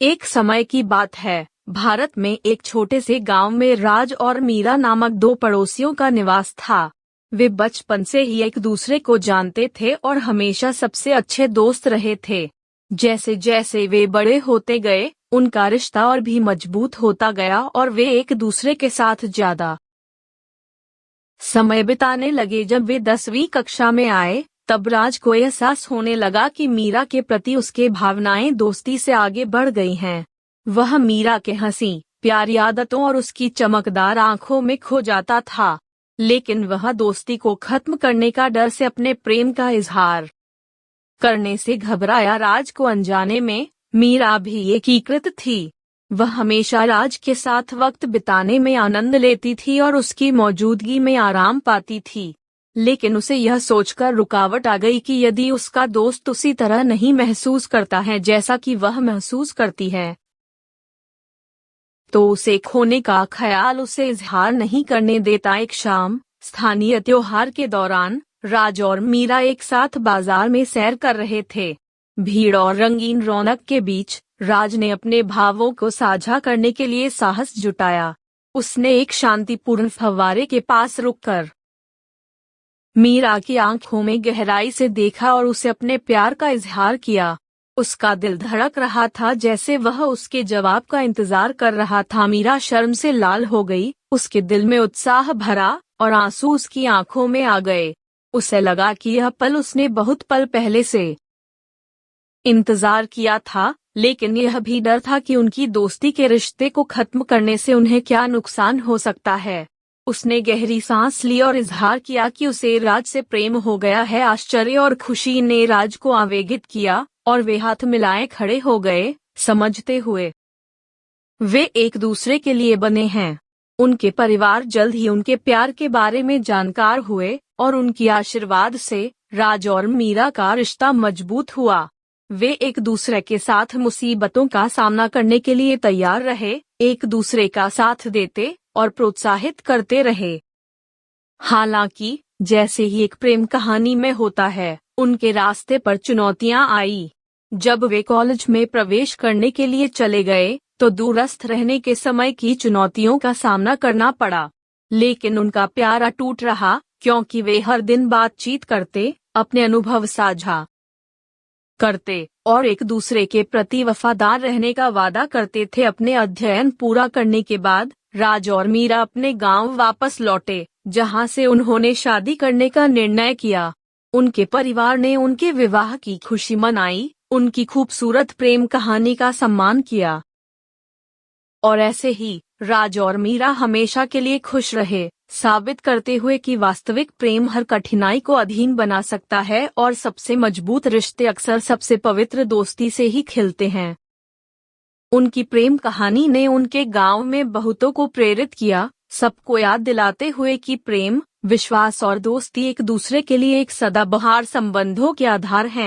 एक समय की बात है, भारत में एक छोटे से गांव में राज और मीरा नामक दो पड़ोसियों का निवास था। वे बचपन से ही एक दूसरे को जानते थे और हमेशा सबसे अच्छे दोस्त रहे थे। जैसे जैसे वे बड़े होते गए, उनका रिश्ता और भी मजबूत होता गया और वे एक दूसरे के साथ ज्यादा समय बिताने लगे। जब वे 10वीं कक्षा में आए, तब राज को एहसास होने लगा कि मीरा के प्रति उसके भावनाएं दोस्ती से आगे बढ़ गई हैं। वह मीरा के हंसी, प्यारी आदतों और उसकी चमकदार आंखों में खो जाता था, लेकिन वह दोस्ती को खत्म करने का डर से अपने प्रेम का इजहार करने से घबराया। राज को अनजाने में मीरा भी एकीकृत थी। वह हमेशा राज के साथ वक्त बिताने में आनंद लेती थी और उसकी मौजूदगी में आराम पाती थी। लेकिन उसे यह सोचकर रुकावट आ गई कि यदि उसका दोस्त उसी तरह नहीं महसूस करता है जैसा कि वह महसूस करती है, तो उसे खोने का ख्याल उसे इजहार नहीं करने देता। एक शाम, स्थानीय त्योहार के दौरान, राज और मीरा एक साथ बाजार में सैर कर रहे थे। भीड़ और रंगीन रौनक के बीच राज ने अपने भावों को साझा करने के लिए साहस जुटाया। उसने एक शांतिपूर्ण फव्वारे के पास रुककर मीरा की आंखों में गहराई से देखा और उसे अपने प्यार का इजहार किया। उसका दिल धड़क रहा था, जैसे वह उसके जवाब का इंतजार कर रहा था। मीरा शर्म से लाल हो गई, उसके दिल में उत्साह भरा और आंसू उसकी आंखों में आ गए। उसे लगा कि यह पल उसने बहुत पल पहले से इंतजार किया था, लेकिन यह भी डर था कि उनकी दोस्ती के रिश्ते को खत्म करने से उन्हें क्या नुकसान हो सकता है। उसने गहरी सांस ली और इजहार किया कि उसे राज से प्रेम हो गया है। आश्चर्य और खुशी ने राज को आवेगित किया और वे हाथ मिलाए खड़े हो गए, समझते हुए वे एक दूसरे के लिए बने हैं। उनके परिवार जल्द ही उनके प्यार के बारे में जानकार हुए और उनकी आशीर्वाद से राज और मीरा का रिश्ता मजबूत हुआ। वे एक दूसरे के साथ मुसीबतों का सामना करने के लिए तैयार रहे, एक दूसरे का साथ देते और प्रोत्साहित करते रहे। हालांकि जैसे ही एक प्रेम कहानी में होता है, उनके रास्ते पर चुनौतियां आई। जब वे कॉलेज में प्रवेश करने के लिए चले गए, तो दूरस्थ रहने के समय की चुनौतियों का सामना करना पड़ा। लेकिन उनका प्यार अटूट रहा, क्योंकि वे हर दिन बातचीत करते, अपने अनुभव साझा करते और एक दूसरे के प्रति वफादार रहने का वादा करते थे। अपने अध्ययन पूरा करने के बाद राज और मीरा अपने गांव वापस लौटे, जहां से उन्होंने शादी करने का निर्णय किया। उनके परिवार ने उनके विवाह की खुशी मनाई, उनकी खूबसूरत प्रेम कहानी का सम्मान किया और ऐसे ही राज और मीरा हमेशा के लिए खुश रहे, साबित करते हुए कि वास्तविक प्रेम हर कठिनाई को अधीन बना सकता है और सबसे मजबूत रिश्ते अक्सर सबसे पवित्र दोस्ती से ही खिलते हैं। उनकी प्रेम कहानी ने उनके गांव में बहुतों को प्रेरित किया, सबको याद दिलाते हुए कि प्रेम, विश्वास और दोस्ती एक दूसरे के लिए एक सदाबहार संबंधों के आधार हैं।